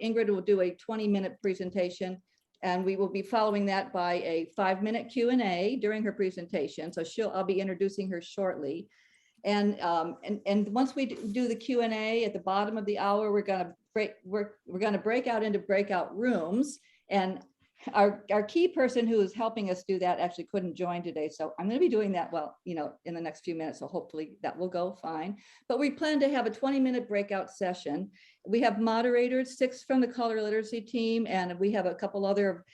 Ingrid will do a 20-minute presentation, and we will be following that by a 5-minute Q&A during her presentation. So I'll be introducing her shortly. And once we do the Q&A at the bottom of the hour, we're going to break out into breakout rooms. And our key person who is helping us do that actually couldn't join today. So I'm going to be doing that, in the next few minutes. So hopefully that will go fine. But we plan to have a 20-minute breakout session. We have moderators, 6 from the color literacy team, and we have a couple other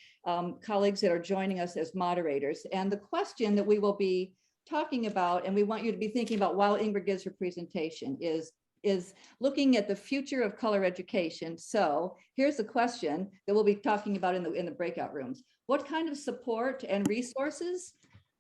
colleagues that are joining us as moderators. And the question that we will be talking about, and we want you to be thinking about while Ingrid gives her presentation, is looking at the future of color education. So here's the question that we'll be talking about in the breakout rooms. What kind of support and resources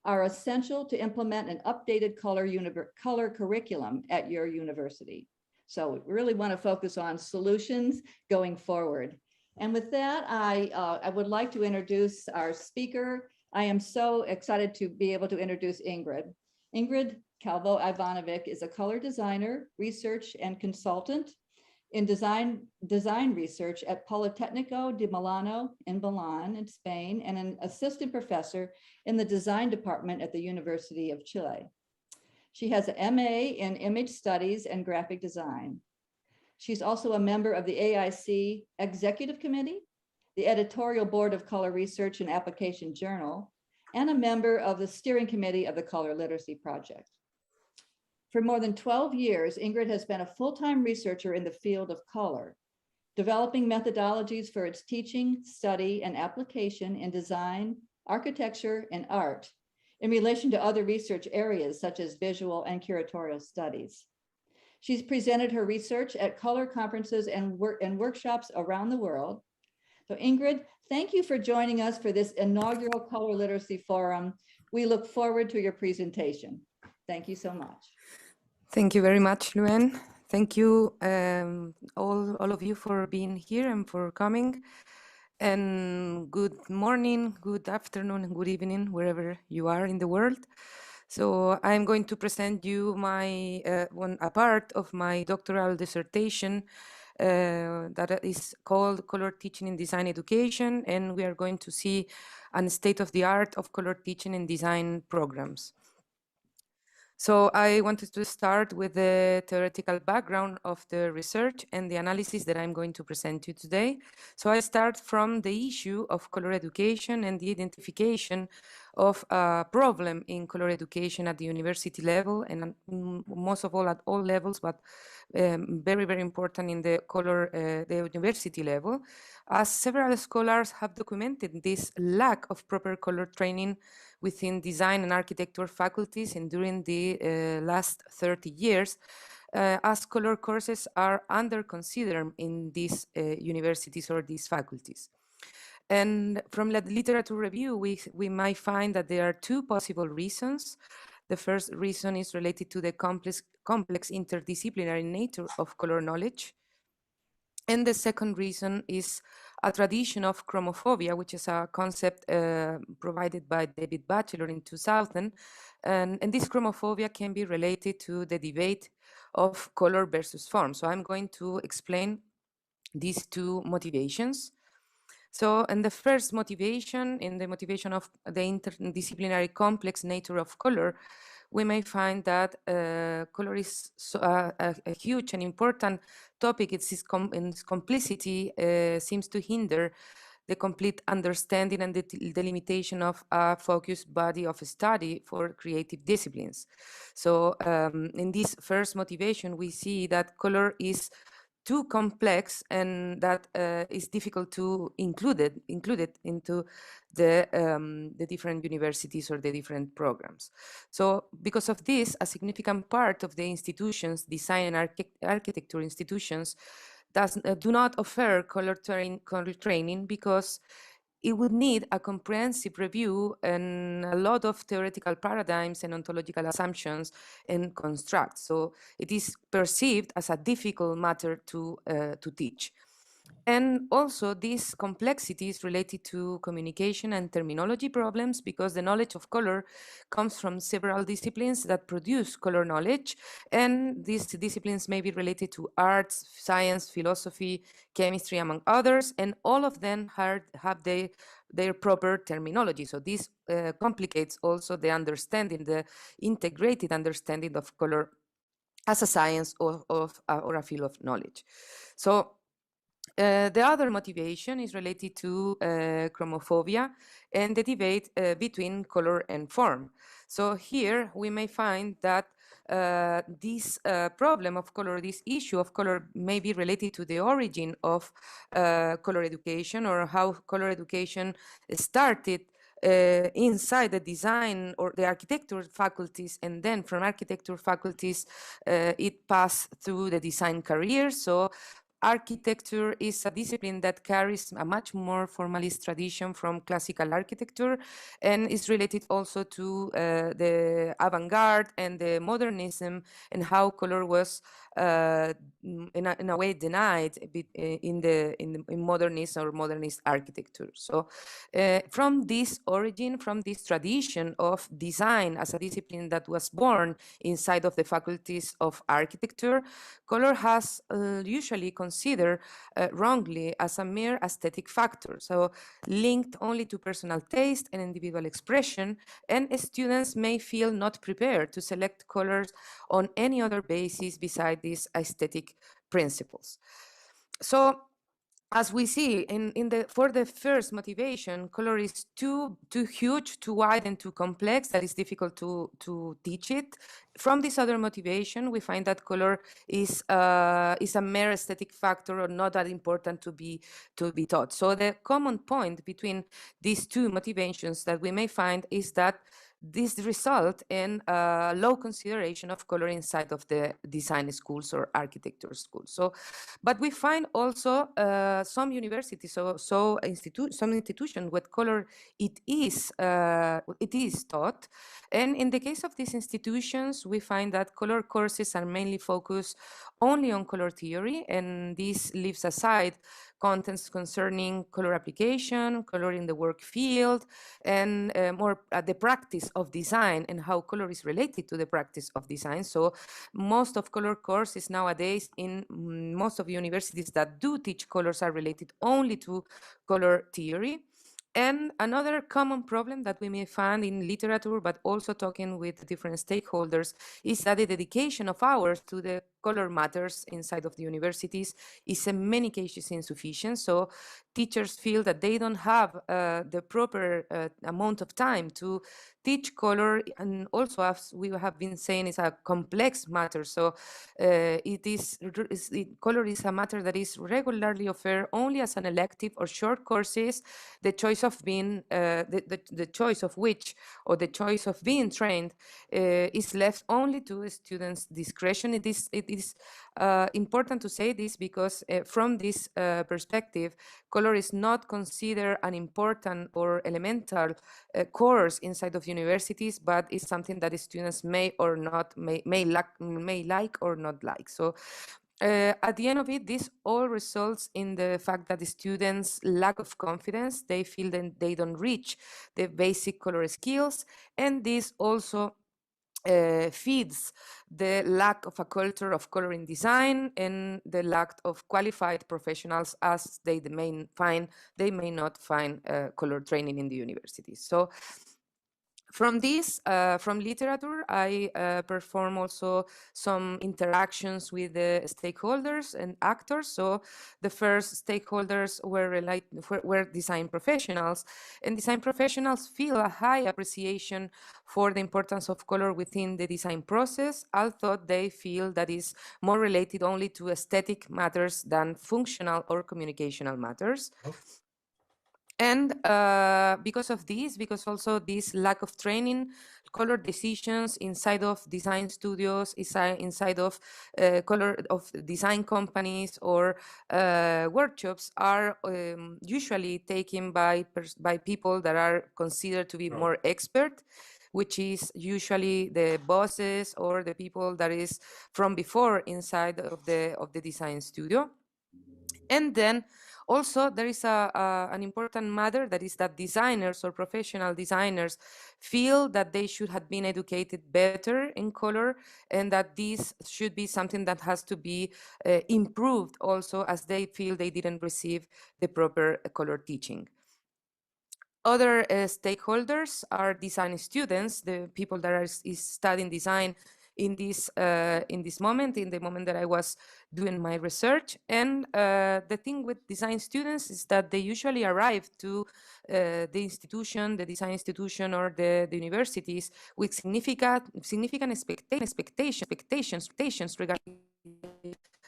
are essential to implement an updated color curriculum at your university? So we really want to focus on solutions going forward. And with that, I would like to introduce our speaker. I am so excited to be able to introduce Ingrid. Ingrid Calvo Ivanovic is a color designer, research, and consultant in design research at Politecnico di Milano in Milan in Spain, and an assistant professor in the design department at the University of Chile. She has an MA in image studies and graphic design. She's also a member of the AIC Executive Committee, the editorial board of Color Research and Application Journal, and a member of the steering committee of the Color Literacy Project. For more than 12 years, Ingrid has been a full-time researcher in the field of color, developing methodologies for its teaching, study, and application in design, architecture, and art in relation to other research areas such as visual and curatorial studies. She's presented her research at color conferences and workshops around the world. So Ingrid, thank you for joining us for this inaugural Color Literacy Forum. We look forward to your presentation. Thank you so much. Thank you very much, Luen. Thank you all of you for being here and for coming. And good morning, good afternoon, and good evening, wherever you are in the world. So I'm going to present you a part of my doctoral dissertation that is called Color Teaching in Design Education, and we are going to see a state of the art of color teaching and design programs. So I wanted to start with the theoretical background of the research and the analysis that I'm going to present you today. So I start from the issue of color education and the identification of a problem in color education at the university level, and most of all at all levels, but very, very important in the the university level, as several scholars have documented this lack of proper color training within design and architecture faculties and during the last 30 years, as color courses are under-considered in these universities or these faculties. And from the literature review, we might find that there are 2 possible reasons. The first reason is related to the complex interdisciplinary nature of color knowledge. And the second reason is a tradition of chromophobia, which is a concept provided by David Batchelor in 2000. And this chromophobia can be related to the debate of color versus form. So I'm going to explain these 2 motivations. So, and the first motivation, in the motivation of the interdisciplinary complex nature of color, we may find that color is a huge and important topic. Its complexity seems to hinder the complete understanding and the delimitation of a focused body of study for creative disciplines. So in this first motivation, we see that color is too complex and that is difficult to include it into the different universities or the different programs. So because of this, a significant part of the institutions, design and architecture institutions, do not offer color training because it would need a comprehensive review and a lot of theoretical paradigms and ontological assumptions and constructs. So it is perceived as a difficult matter to teach. And also this complexity is related to communication and terminology problems, because the knowledge of color comes from several disciplines that produce color knowledge. And these disciplines may be related to arts, science, philosophy, chemistry, among others. And all of them have their proper terminology. So this complicates also the understanding, the integrated understanding of color as a science or a field of knowledge. So the other motivation is related to chromophobia and the debate between color and form. So here we may find that this problem of color, this issue of color, may be related to the origin of color education, or how color education started inside the design or the architecture faculties, and then from architecture faculties it passed through the design career. So architecture is a discipline that carries a much more formalist tradition from classical architecture, and is related also to the avant-garde and the modernism, and how color was in a way denied in modernist or modernist architecture. So from this origin, from this tradition of design as a discipline that was born inside of the faculties of architecture, color has usually considered wrongly as a mere aesthetic factor, so linked only to personal taste and individual expression, and students may feel not prepared to select colors on any other basis beside these aesthetic principles. So as we see for the first motivation, color is too huge, too wide, and too complex that it's difficult to teach it. From this other motivation, we find that color is a mere aesthetic factor, or not that important to be taught. So the common point between these two motivations that we may find is that this result in low consideration of color inside of the design schools or architecture schools. So, but we find also some universities, some institutions with color it is taught, and in the case of these institutions, we find that color courses are mainly focused only on color theory, and this leaves aside contents concerning color application, color in the work field, and more the practice of design and how color is related to the practice of design. So most of color courses nowadays in most of the universities that do teach colors are related only to color theory. And another common problem that we may find in literature, but also talking with different stakeholders, is that the dedication of hours to the color matters inside of the universities is in many cases insufficient. So teachers feel that they don't have the proper amount of time to teach color, and also, as we have been saying, it's a complex matter. So color is a matter that is regularly offered only as an elective or short courses. The choice of being the choice of which, or the choice of being trained is left only to students' discretion. It is important to say this because from this perspective, color is not considered an important or elemental course inside of universities, but it's something that the students may or not may like or not like. So at the end of it, this all results in the fact that the students' lack of confidence, they feel that they don't reach the basic color skills, and this also feeds the lack of a culture of color in design and the lack of qualified professionals, as they may not find color training in the universities. So from this, from literature, I perform also some interactions with the stakeholders and actors. So the first stakeholders were design professionals, and design professionals feel a high appreciation for the importance of color within the design process, although they feel that is more related only to aesthetic matters than functional or communicational matters. And because of this, because also this lack of training, color decisions inside of design studios, inside of color of design companies or workshops are usually taken by people that are considered to be more expert, which is usually the bosses or the people that is from before inside of the design studio. And then Also, there is an important matter, that is that designers or professional designers feel that they should have been educated better in color, and that this should be something that has to be improved also, as they feel they didn't receive the proper color teaching. Other stakeholders are design students, the people that are studying design in this moment, in the moment that I was doing my research. And the thing with design students is that they usually arrive to the institution, the design institution, or the universities with significant expectations regarding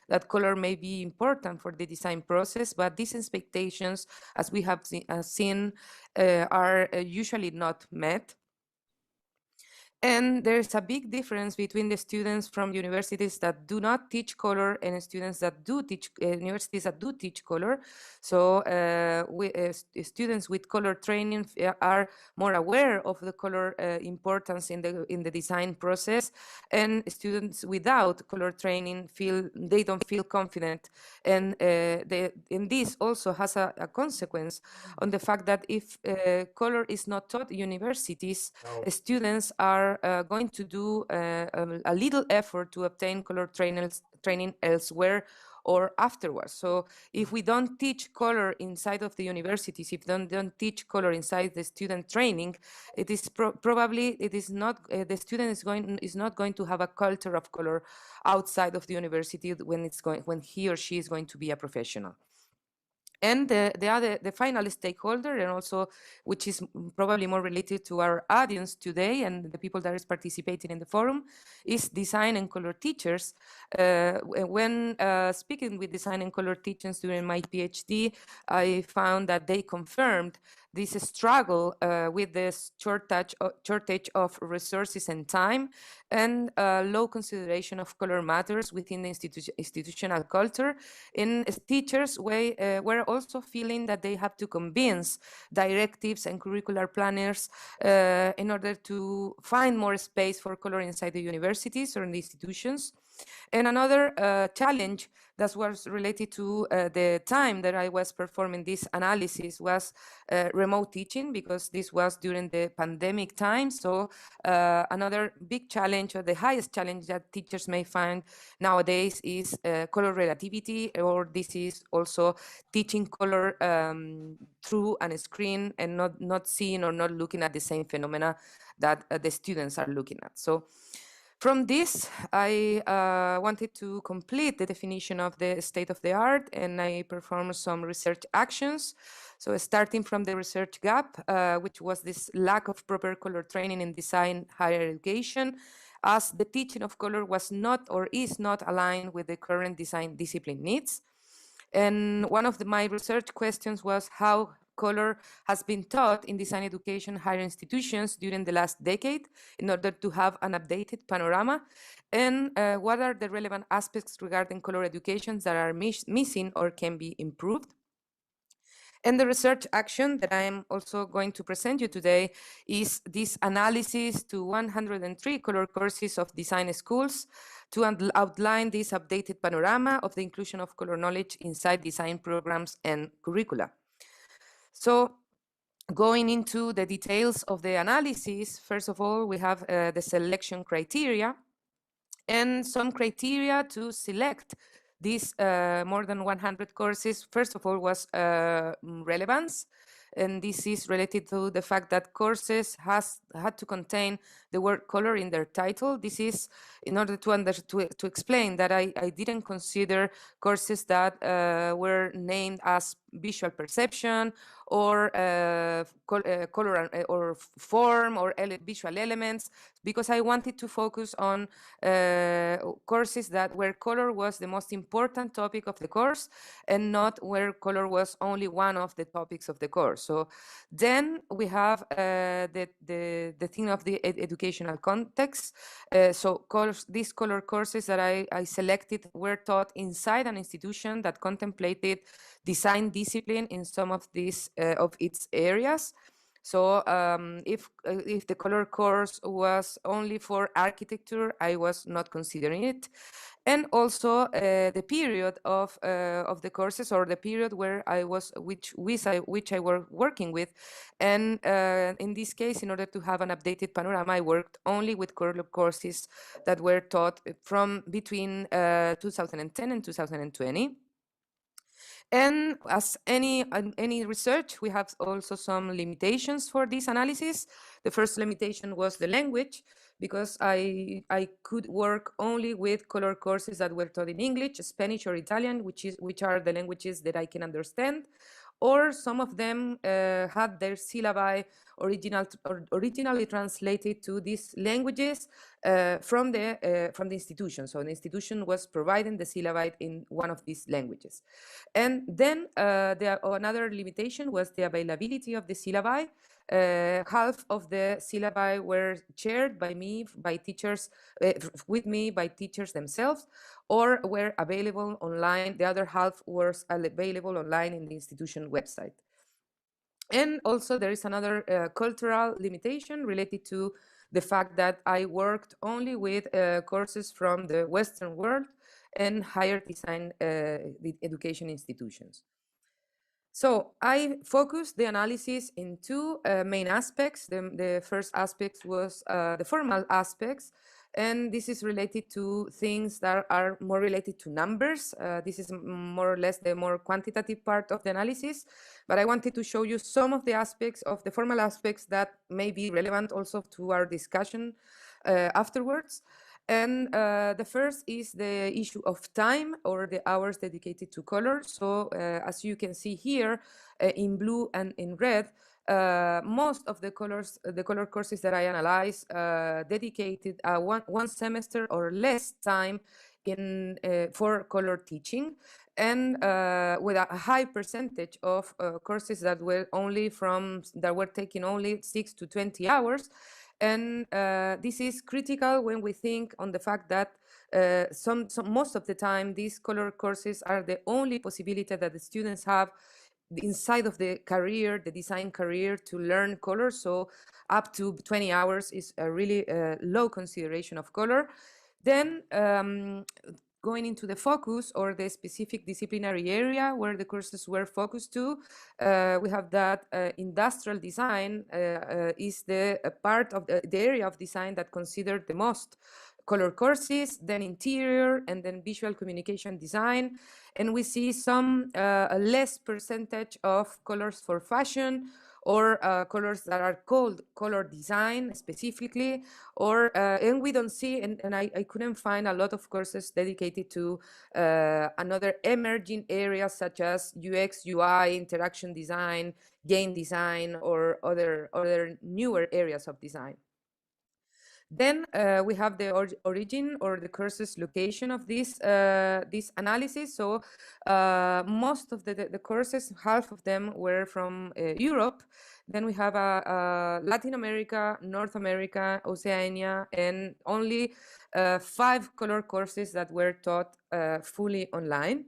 that color may be important for the design process, but these expectations, as we have seen, are usually not met. And there's a big difference between the students from universities that do not teach color and students that do teach, universities that do teach color. So students with color training are more aware of the color importance in the design process, and students without color training they don't feel confident. And this also has a consequence on the fact that if color is not taught at universities, students are going to do a little effort to obtain color training elsewhere or afterwards. So if we don't teach color inside of the universities, if we don't teach color inside the student training, it is probably the student is not going to have a culture of color outside of the university when he or she is going to be a professional. And the final stakeholder, and also which is probably more related to our audience today and the people that is participating in the forum, is design and color teachers. When speaking with design and color teachers during my PhD, I found that they confirmed this struggle with the shortage of resources and time, and low consideration of color matters within the institutional culture. And teachers were also feeling that they have to convince directives and curricular planners in order to find more space for color inside the universities or in the institutions. And another challenge that was related to the time that I was performing this analysis was remote teaching, because this was during the pandemic time. So another big challenge, or the highest challenge that teachers may find nowadays, is color relativity, or this is also teaching color through a screen and not seeing or not looking at the same phenomena that the students are looking at. So from this, I wanted to complete the definition of the state of the art, and I performed some research actions. So starting from the research gap, which was this lack of proper color training in design higher education, as the teaching of color was not or is not aligned with the current design discipline needs. And one of my research questions was how color has been taught in design education higher institutions during the last decade in order to have an updated panorama, and what are the relevant aspects regarding color education that are missing or can be improved. And the research action that I am also going to present you today is this analysis to 103 color courses of design schools to outline this updated panorama of the inclusion of color knowledge inside design programs and curricula. So going into the details of the analysis, first of all, we have the selection criteria and some criteria to select these more than 100 courses. First of all was relevance, and this is related to the fact that courses had to contain the word color in their title. This is in order to explain that I didn't consider courses that were named as visual perception or color or form or visual elements, because I wanted to focus on courses where color was the most important topic of the course, and not where color was only one of the topics of the course. So then we have the thing of the educational context. These color courses that I selected were taught inside an institution that contemplated design discipline in some of these of its areas. So if the color course was only for architecture, I was not considering it. and also the period of the courses, or the period where I was, which I were working with. And in this case, in order to have an updated panorama, I worked only with courses that were taught from between 2010 and 2020. And as any research, we have also some limitations for this analysis. The first limitation was the language, because I could work only with color courses that were taught in English, Spanish, or Italian, which are the languages that I can understand, or some of them had their syllabi originally translated to these languages from the institution. So the institution was providing the syllabi in one of these languages. And then another limitation was the availability of the syllabi. Half of the syllabi were shared by me, by teachers, with me, by teachers themselves, or were available online. The other half was available online in the institution website. And also there is another cultural limitation related to the fact that I worked only with courses from the Western world and higher design education institutions. So I focused the analysis in two main aspects. The first aspect was the formal aspects, and this is related to things that are more related to numbers. This is more or less the more quantitative part of the analysis, but I wanted to show you some of the aspects of the formal aspects that may be relevant also to our discussion afterwards. And the first is the issue of time, or the hours dedicated to color. So as you can see here in blue and in red, most of the color courses that I analyze dedicated one semester or less time for color teaching, and with a high percentage of courses that were taking only 6 to 20 hours. And this is critical when we think on the fact that most of the time these color courses are the only possibility that the students have inside of the career, the design career, to learn color. So up to 20 hours is a really low consideration of color. Then going into the focus, or the specific disciplinary area where the courses were focused to, we have that industrial design is the part of the area of design that considered the most color courses, then interior, and then visual communication design. And we see some less percentage of colors for fashion, or colors that are called color design specifically, or and we don't see, and I couldn't find a lot of courses dedicated to another emerging areas such as UX, UI, interaction design, game design, or other newer areas of design. Then we have the origin, or the course's location of this analysis. So most of the courses, half of them were from Europe. Then we have Latin America, North America, Oceania, and only 5 color courses that were taught fully online.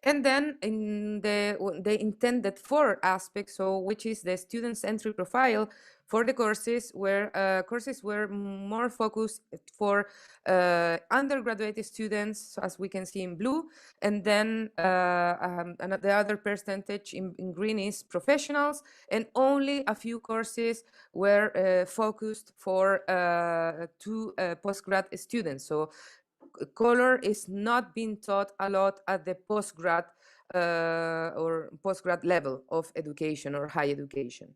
And then in the intended 4 aspects, so which is the student's entry profile for the courses, where courses were more focused for undergraduate students, as we can see in blue, and then the other percentage in green is professionals, and only a few courses were focused for to postgrad students. So color is not being taught a lot at the postgrad or postgrad level of education or high education.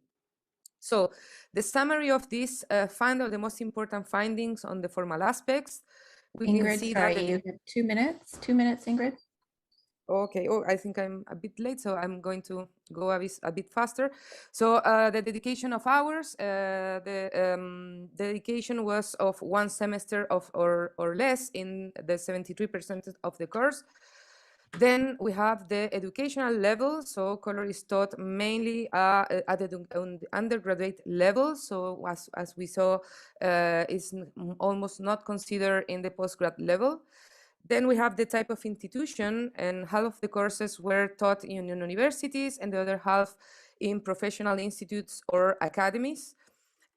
So the summary of this the most important findings on the formal aspects. Ingrid, sorry, you have 2 minutes. 2 minutes, Ingrid. Okay. Oh, I think I'm a bit late, so I'm going to go a bit faster. So the dedication of hours, the dedication was of 1 semester or less in the 73% of the course. Then we have the educational level. So color is taught mainly at the undergraduate level. So as we saw, is almost not considered in the postgrad level. Then we have the type of institution, and half of the courses were taught in universities and the other half in professional institutes or academies.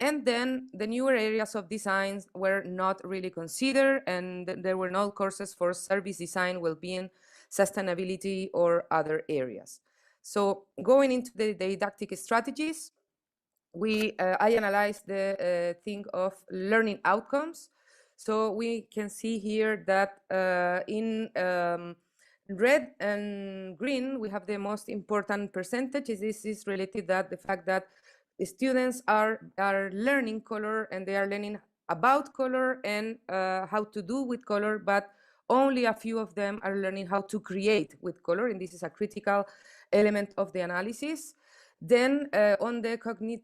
And then the newer areas of design were not really considered, and there were no courses for service design, well-being, sustainability, or other areas. So going into the didactic strategies, I analyzed the thing of learning outcomes. So we can see here that in red and green, we have the most important percentages. This is related that the fact that the students are learning color, and they are learning about color and how to do with color, but only a few of them are learning how to create with color, and this is a critical element of the analysis. Then on the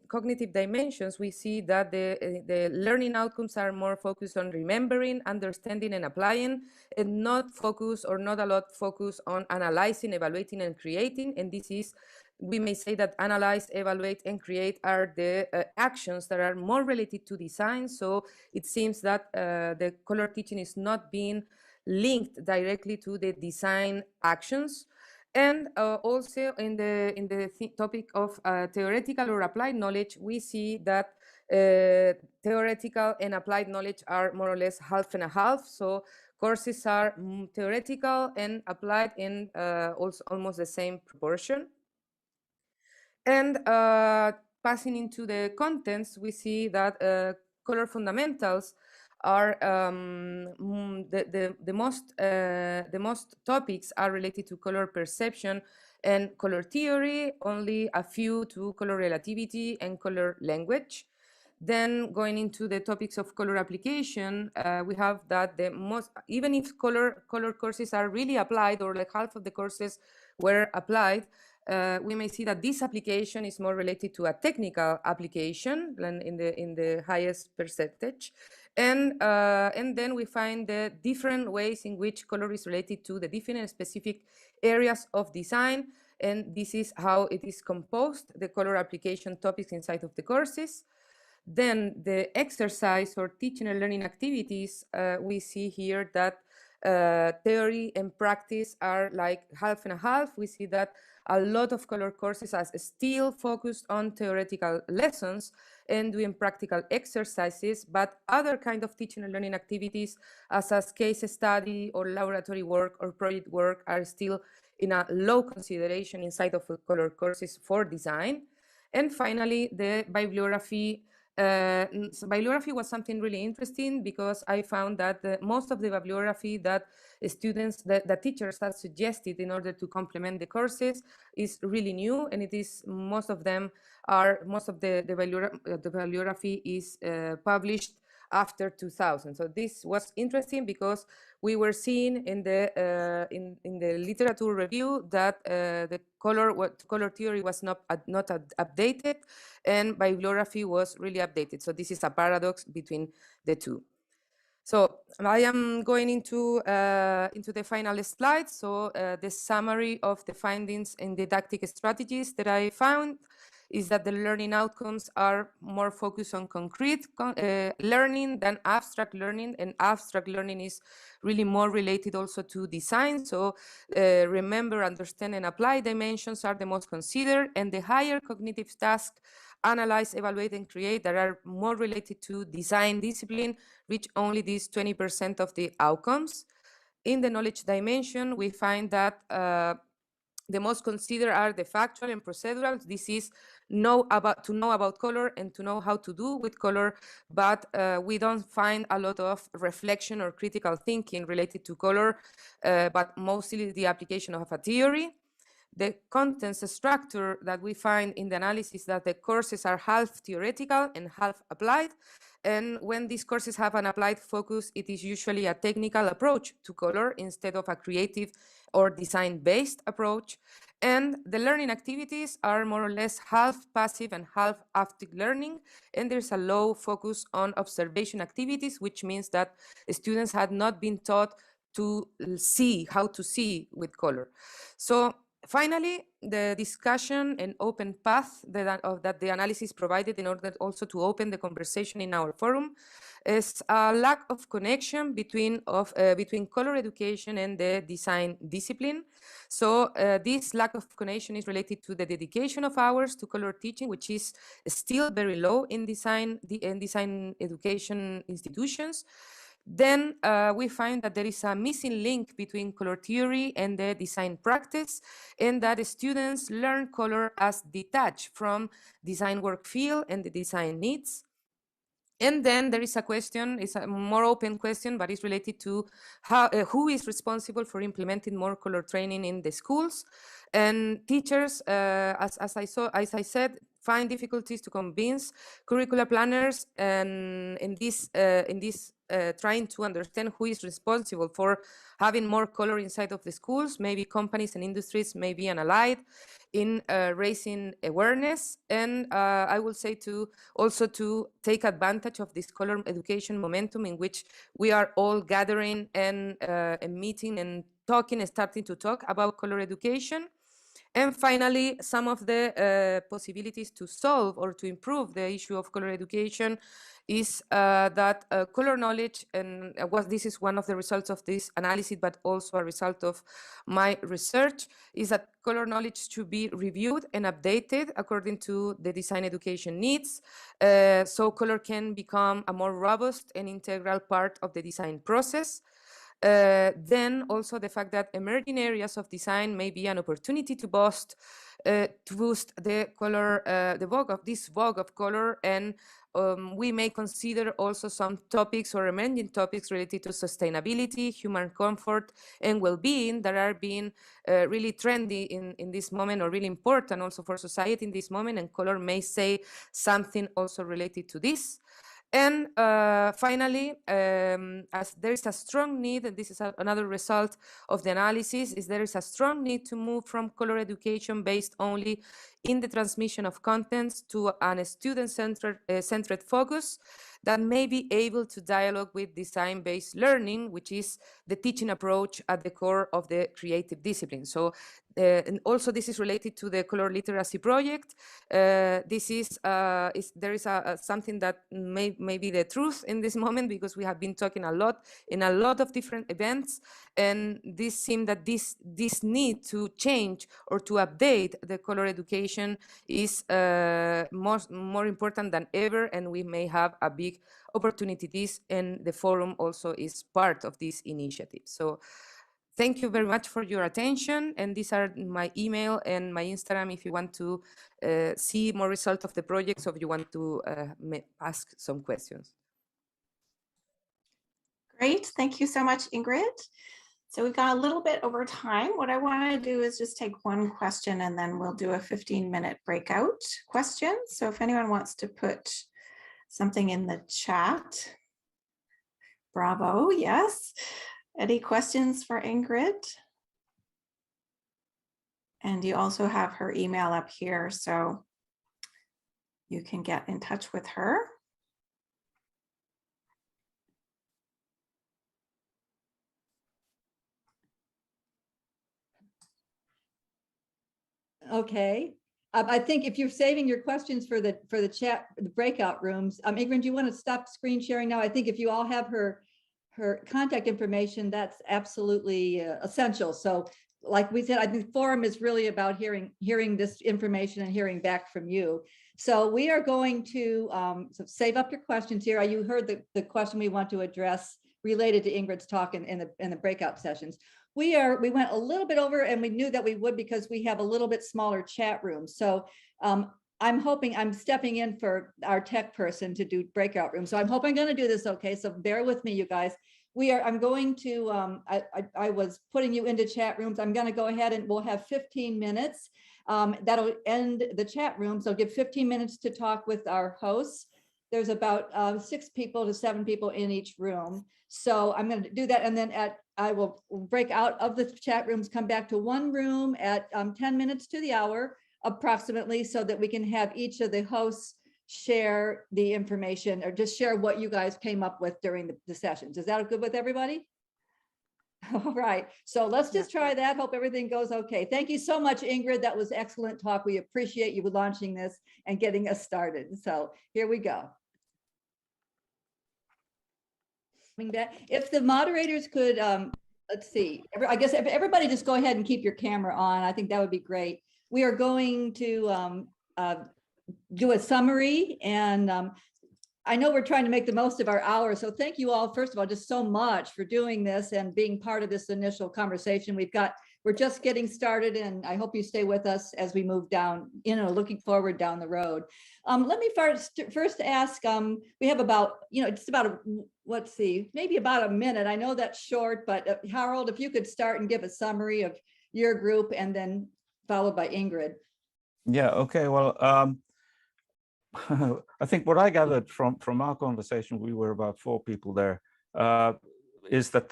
cognitive dimensions, we see that the learning outcomes are more focused on remembering, understanding, and applying, and not focus or not a lot focus on analyzing, evaluating, and creating. And this is, we may say that analyze, evaluate, and create are the actions that are more related to design. So it seems that the color teaching is not being linked directly to the design actions. And also in the topic of theoretical or applied knowledge, we see that theoretical and applied knowledge are more or less half and a half. So courses are theoretical and applied in also almost the same proportion. And passing into the contents, we see that color fundamentals are the most topics are related to color perception and color theory, only a few to color relativity and color language. Then going into the topics of color application, we have that the most, even if color courses are really applied, or like half of the courses were applied, we may see that this application is more related to a technical application than in the highest percentage. And then we find the different ways in which color is related to the different specific areas of design. And this is how it is composed, the color application topics inside of the courses. Then the exercise or teaching and learning activities, we see here that theory and practice are like half and a half. We see that a lot of color courses are still focused on theoretical lessons and doing practical exercises, but other kind of teaching and learning activities, as case study or laboratory work or project work, are still in a low consideration inside of color courses for design. And finally, the bibliography. So bibliography was something really interesting, because I found that most of the bibliography that students, that teachers have suggested in order to complement the courses is really new, and it is most of the bibliography is published after 2000. So this was interesting, because we were seeing in the literature review that the color theory was not updated, and bibliography was really updated. So this is a paradox between the two. So I am going into the final slide. So the summary of the findings in didactic strategies that I found is that the learning outcomes are more focused on concrete learning than abstract learning, and abstract learning is really more related also to design. So remember, understand, and apply dimensions are the most considered, and the higher cognitive tasks, analyze, evaluate, and create, that are more related to design discipline, reach only these 20% of the outcomes. In the knowledge dimension, we find that the most considered are the factual and procedural. This is to know about color and to know how to do with color, but we don't find a lot of reflection or critical thinking related to color, but mostly the application of a theory. The contents structure that we find in the analysis, that the courses are half theoretical and half applied. And when these courses have an applied focus, it is usually a technical approach to color instead of a creative or design-based approach. And the learning activities are more or less half passive and half active learning. And there's a low focus on observation activities, which means that students had not been taught to see how to see with color. So finally, the discussion and open path that the analysis provided in order also to open the conversation in our forum is a lack of connection between color education and the design discipline. So this lack of connection is related to the dedication of hours to color teaching, which is still very low in design education institutions. Then we find that there is a missing link between color theory and the design practice, and that students learn color as detached from design work field and the design needs. And then there is a question, it's a more open question, but it's related to who is responsible for implementing more color training in the schools. And teachers, as I said, find difficulties to convince curricular planners, and in this trying to understand who is responsible for having more color inside of the schools. Maybe companies and industries may be an ally in raising awareness. And I will say also to take advantage of this color education momentum in which we are all gathering and meeting and talking and starting to talk about color education. And finally, some of the possibilities to solve or to improve the issue of color education is that color knowledge, and this is one of the results of this analysis, but also a result of my research, is that color knowledge should be reviewed and updated according to the design education needs, so color can become a more robust and integral part of the design process. Then also the fact that emerging areas of design may be an opportunity to boost the color, the vogue of color, and we may consider also some topics or emerging topics related to sustainability, human comfort, and well-being that are being really trendy in this moment, or really important also for society in this moment, and color may say something also related to this. And finally, as there is a strong need, and this is another result of the analysis, is there is a strong need to move from color education based only in the transmission of contents to a student-centered focus that may be able to dialogue with design-based learning, which is the teaching approach at the core of the creative discipline. So, and also this is related to the color literacy project. This is there is something that may be the truth in this moment, because we have been talking a lot in a lot of different events, and this seems that this need to change or to update the color education is more important than ever, and we may have a big opportunity this, and the forum also is part of this initiative. So thank you very much for your attention, and these are my email and my Instagram if you want to see more results of the projects, or if you want to ask some questions. Great, thank you so much, Ingrid. So we've got a little bit over time. What I want to do is just take one question, and then we'll do a 15-minute breakout question. So if anyone wants to put something in the chat. Bravo, yes. Any questions for Ingrid? And you also have her email up here, so you can get in touch with her. Okay. I think if you're saving your questions for the chat, the breakout rooms, Ingrid, do you want to stop screen sharing now? I think if you all have her contact information, that's absolutely essential. So like we said, I think the forum is really about hearing this information and hearing back from you. So we are going to save up your questions here. You heard the question we want to address related to Ingrid's talk in the breakout sessions. We went a little bit over, and we knew that we would because we have a little bit smaller chat room. So I'm stepping in for our tech person to do breakout rooms. So I'm hoping I'm going to do this okay. So bear with me, you guys. I'm going to, I was putting you into chat rooms. I'm going to go ahead and we'll have 15 minutes. That'll end the chat room. So give 15 minutes to talk with our hosts. There's about 6 people to 7 people in each room. So I'm going to do that. And then I will break out of the chat rooms, come back to one room at 10 minutes to the hour approximately, so that we can have each of the hosts share the information or just share what you guys came up with during the sessions. Is that good with everybody? All right, so let's just try that. Hope everything goes okay. Thank you so much, Ingrid. That was excellent talk. We appreciate you launching this and getting us started. So here we go. If the moderators could, let's see, I guess if everybody just go ahead and keep your camera on, I think that would be great. We are going to do a summary, and I know we're trying to make the most of our hour. So thank you all, first of all, just so much for doing this and being part of this initial conversation. We're just getting started, and I hope you stay with us as we move down, looking forward down the road. Let me first ask, we have about, just about, let's see, maybe about a minute. I know that's short, but Harold, if you could start and give a summary of your group, and then followed by Ingrid. Yeah, okay, well, I think what I gathered from our conversation, we were about 4 people there, is that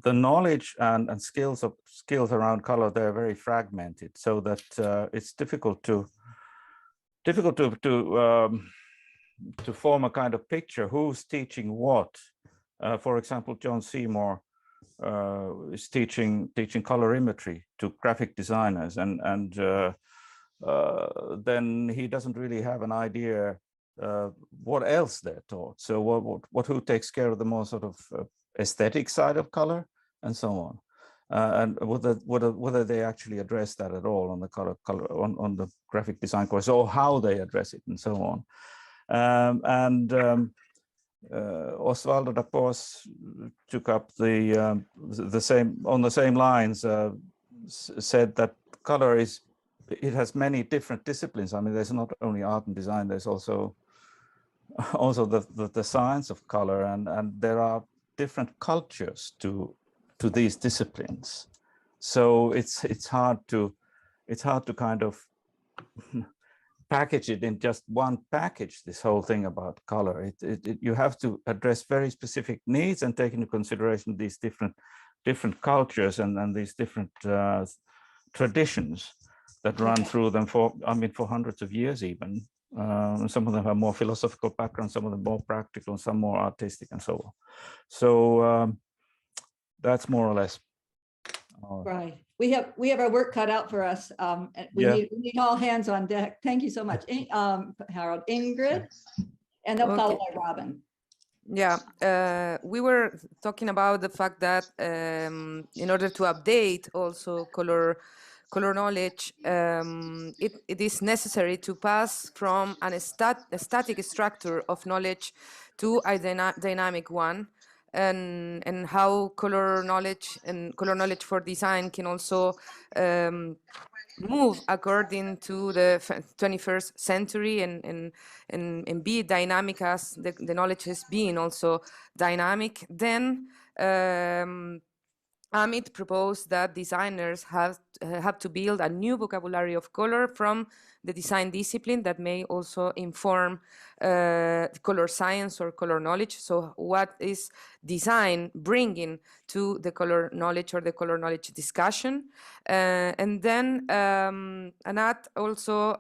the knowledge and skills around color, they're very fragmented, so that it's difficult to form a kind of picture who's teaching what. For example, John Seymour is teaching colorimetry to graphic designers, and then he doesn't really have an idea what else they're taught. So who takes care of the more sort of aesthetic side of color and so on, and whether they actually address that at all on the color on the graphic design course, or how they address it and so on. Osvaldo da Pos took up the same lines, said that color it has many different disciplines. I mean, there's not only art and design, there's also the science of color, and there are different cultures to these disciplines. So it's hard to kind of package it in just one package, this whole thing about color. You have to address very specific needs and take into consideration these different cultures and these different traditions that run through them for hundreds of years even. Some of them have more philosophical background, some of them more practical, some more artistic, and so on. So that's more or less. Right. We have our work cut out for us. And we need all hands on deck. Thank you so much, Harold. Ingrid, and then followed by Robin. Yeah, we were talking about the fact that in order to update also color knowledge, it is necessary to pass from a static structure of knowledge to a dynamic one, and how color knowledge for design can also move according to the 21st century and be dynamic as the knowledge is being also dynamic. Then Amit proposed that designers have to build a new vocabulary of color from the design discipline that may also inform color science or color knowledge. So what is design bringing to the color knowledge or the color knowledge discussion? And then Anat also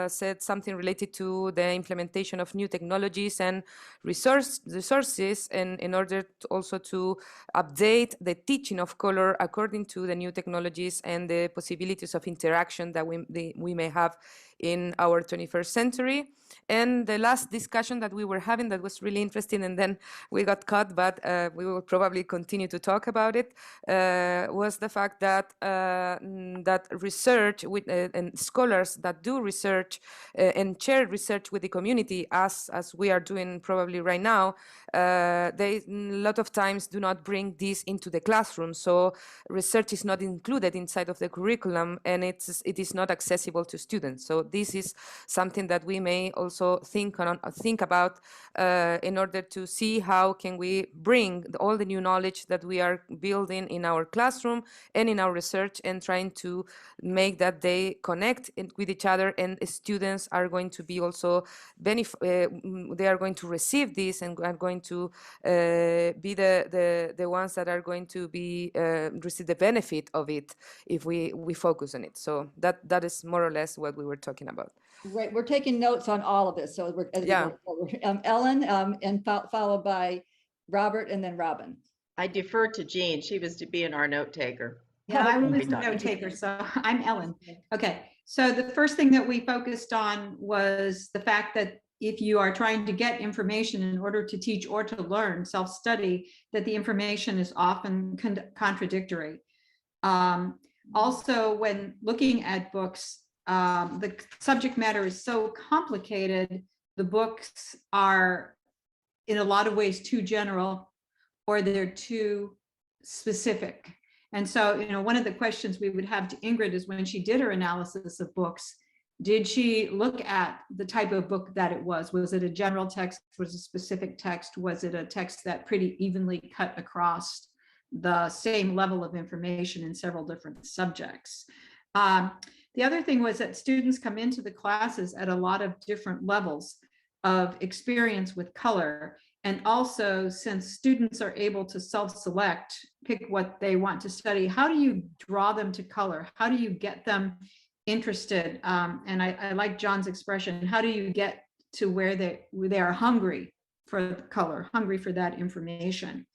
said something related to the implementation of new technologies and resources in order to also to update the teaching of color according to the new technologies and the possibilities of interaction that we may have in our 21st century. And the last discussion that we were having that was really interesting, and then we got cut, but we will probably continue to talk about it, was the fact that that research with and scholars that do research and share research with the community, as we are doing probably right now, they a lot of times do not bring this into the classroom. So research is not included inside of the curriculum, and it is not accessible to students. So this is something that we may also think about in order to see how can we bring all the new knowledge that we are building in our classroom and in our research, and trying to make that they connect with each other, and students are going to be also they are going to receive this and are going to be the ones that are going to be receive the benefit of it if we focus on it. So that is more or less what we were talking about. Right, we're taking notes on all of this. So we're Ellen, and followed by Robert, and then Robin. I defer to Jean. She was to be our note taker. Yeah, I We'll was be a done. note taker, so I'm Ellen. Okay, so the first thing that we focused on was the fact that if you are trying to get information in order to teach or to learn, self-study, that the information is often contradictory. Also, when looking at books, the subject matter is so complicated, the books are in a lot of ways too general, or they're too specific. And so, you know, one of the questions we would have to Ingrid is, when she did her analysis of books, did she look at the type of book that it was? Was it a general text? Was it a specific text? Was it a text that pretty evenly cut across the same level of information in several different subjects? The other thing was that students come into the classes at a lot of different levels of experience with color. And also, since students are able to self-select, pick what they want to study, how do you draw them to color? How do you get them interested? And I like John's expression, how do you get to where they are hungry for the color, hungry for that information?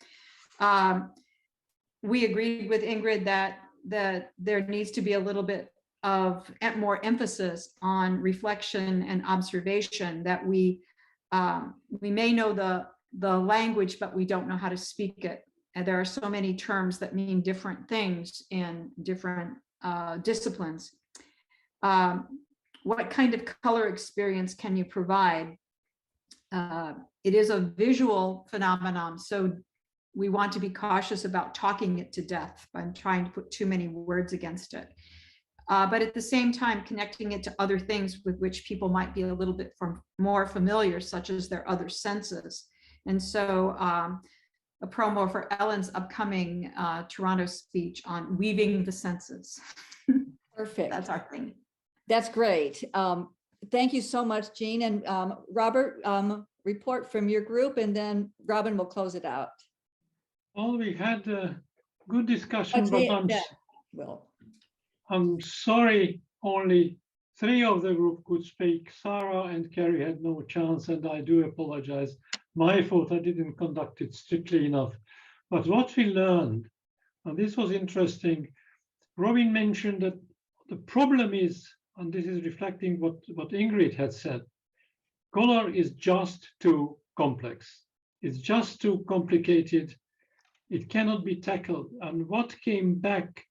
We agreed with Ingrid that there needs to be a little bit of more emphasis on reflection and observation, that we may know the language, but we don't know how to speak it. And there are so many terms that mean different things in different disciplines. What kind of color experience can you provide? It is a visual phenomenon, so we want to be cautious about talking it to death by trying to put too many words against it. But at the same time, connecting it to other things with which people might be a little bit more familiar, such as their other senses. And so a promo for Ellen's upcoming Toronto speech on weaving the senses. Perfect. That's our thing. That's great. Thank you so much, Jean. And Robert, report from your group, and then Robin will close it out. Well, we had a good discussion, I'd but say I'm sorry, only 3 of the group could speak. Sarah and Kerry had no chance, and I do apologize. My fault, I didn't conduct it strictly enough. But what we learned, and this was interesting, Robin mentioned that the problem is, and this is reflecting what Ingrid had said, color is just too complex. It's just too complicated. It cannot be tackled. And what came back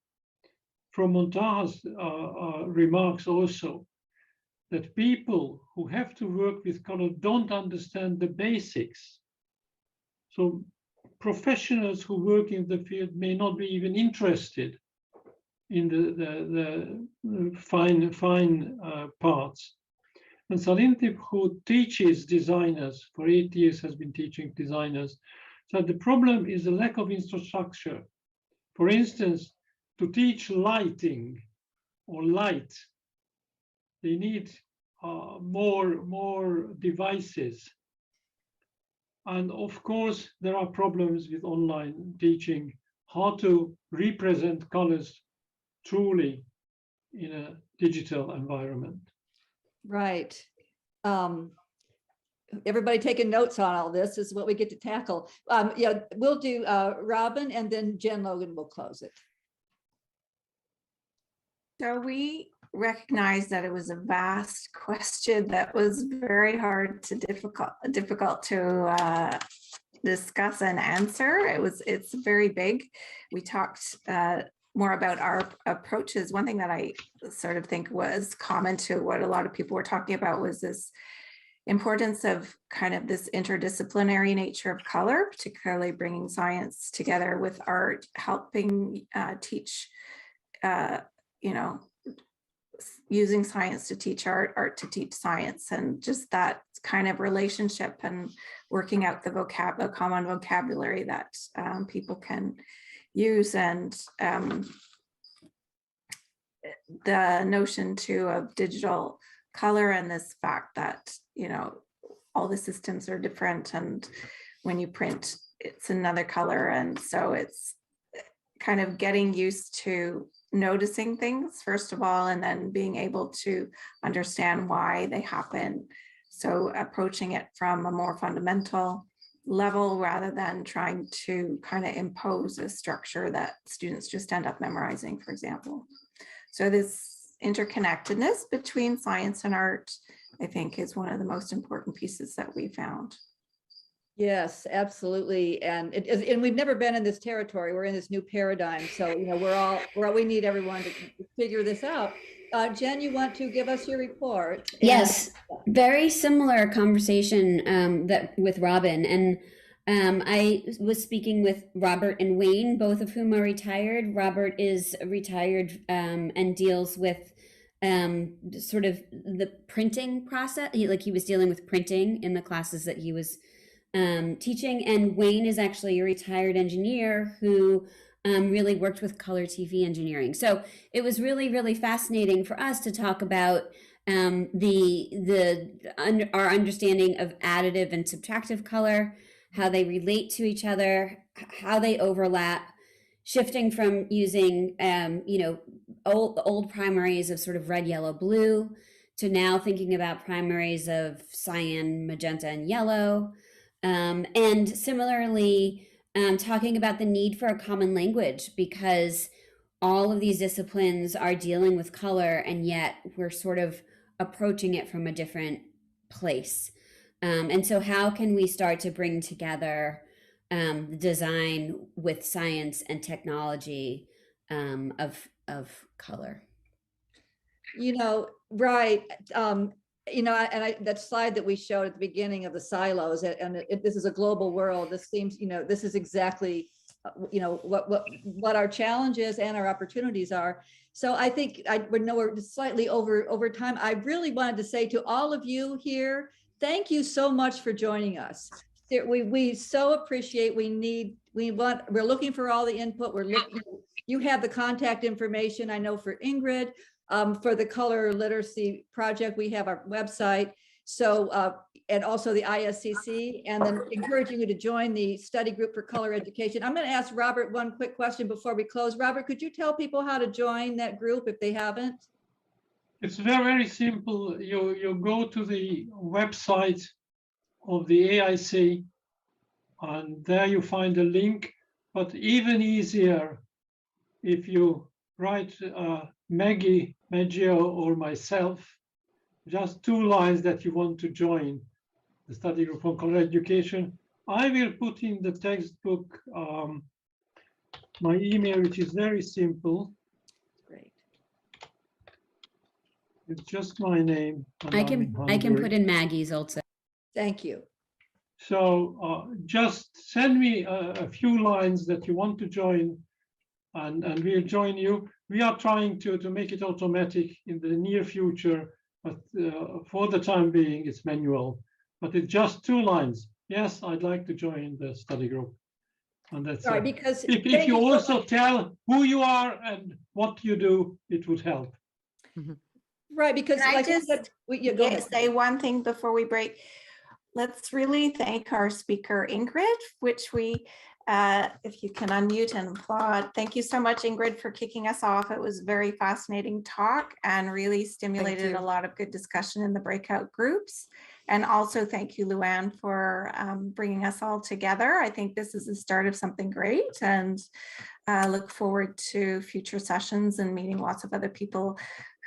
from Monta's remarks also, that people who have to work with color don't understand the basics. So professionals who work in the field may not be even interested in the fine parts. And Salintip, who teaches designers for 8 years, has been teaching designers, so the problem is a lack of infrastructure. For instance, to teach lighting or light, they need more devices. And of course, there are problems with online teaching, how to represent colors truly in a digital environment. Right. Everybody taking notes on all this is what we get to tackle. Yeah, we'll do Robin, and then Jen Logan will close it. So we recognize that it was a vast question that was very hard to difficult to discuss and answer. It's very big. We talked more about our approaches. One thing that I sort of think was common to what a lot of people were talking about was this importance of kind of this interdisciplinary nature of color, particularly bringing science together with art, helping teach, you know, using science to teach art, art to teach science, and just that kind of relationship and working out the common vocabulary that people can use. And the notion too of digital color, and this fact that, you know, all the systems are different, and when you print, it's another color. And so it's kind of getting used to noticing things, first of all, and then being able to understand why they happen. So approaching it from a more fundamental level rather than trying to kind of impose a structure that students just end up memorizing, for example. So this interconnectedness between science and art, I think, is one of the most important pieces that we found. Yes, absolutely. And and we've never been in this territory. We're in this new paradigm. So, you know, we need everyone to figure this out. Jen, you want to give us your report? Yes, very similar conversation that with Robin. And I was speaking with Robert and Wayne, both of whom are retired. Robert is retired and deals with sort of the printing process. He was dealing with printing in the classes that he was teaching. And Wayne is actually a retired engineer who really worked with color TV engineering. So it was really, really fascinating for us to talk about our understanding of additive and subtractive color, how they relate to each other, how they overlap, shifting from using old primaries of sort of red, yellow, blue to now thinking about primaries of cyan, magenta, and yellow. And similarly, talking about the need for a common language, because all of these disciplines are dealing with color, and yet we're sort of approaching it from a different place. And so how can we start to bring together design with science and technology of color? You know, right. You know, that slide that we showed at the beginning of the silos, and this is a global world. This seems, you know, this is exactly, you know, what our challenges and our opportunities are. So I think we know we're slightly over time. I really wanted to say to all of you here, thank you so much for joining us. We so appreciate. We're looking for all the input. You have the contact information. I know for Ingrid. For the Color Literacy Project, we have our website. So, and also the ISCC, and then encouraging you to join the study group for color education. I'm going to ask Robert one quick question before we close. Robert, could you tell people how to join that group if they haven't? It's very, very simple. You go to the website of the AIC, and there you find a link. But even easier, if you write Maggie, Maggio, or myself, just 2 lines that you want to join the study group on color education. I will put in the textbook my email, which is very simple. Great. It's just my name. I can put in Maggie's also. Thank you. So just send me a few lines that you want to join, and we'll join you. We are trying to make it automatic in the near future, but for the time being, it's manual. But it's just 2 lines. Yes, I'd like to join the study group. And that's Sorry, it. because If you also tell who you are and what you do, it would help. right, because Can I like just go ahead. say one thing before we break? Let's really thank our speaker, Ingrid, which we, if you can unmute and applaud. Thank you so much, Ingrid, for kicking us off. It was a very fascinating talk and really stimulated a lot of good discussion in the breakout groups. And also thank you, Luann, for bringing us all together. I think this is the start of something great, and look forward to future sessions and meeting lots of other people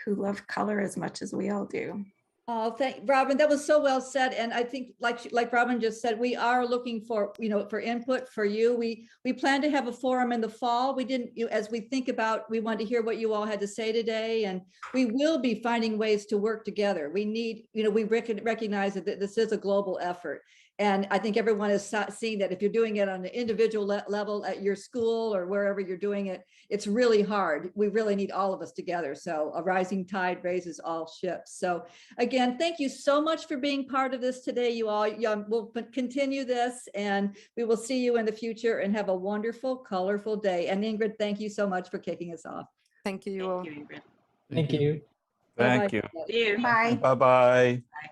who love color as much as we all do. Oh, thank Robin. That was so well said. And I think, like Robin just said, we are looking for, you know, for input for you. We plan to have a forum in the fall. We didn't, as we think about, we wanted to hear what you all had to say today, and we will be finding ways to work together. We need, you know, we recognize that this is a global effort. And I think everyone has seen that if you're doing it on an individual level at your school or wherever you're doing it, it's really hard. We really need all of us together. So a rising tide raises all ships. So again, thank you so much for being part of this today. You all, we'll continue this, and we will see you in the future, and have a wonderful, colorful day. And Ingrid, thank you so much for kicking us off. Thank you all. Thank you, Ingrid. Thank you. Thank you. See you. Bye. Bye-bye. Bye.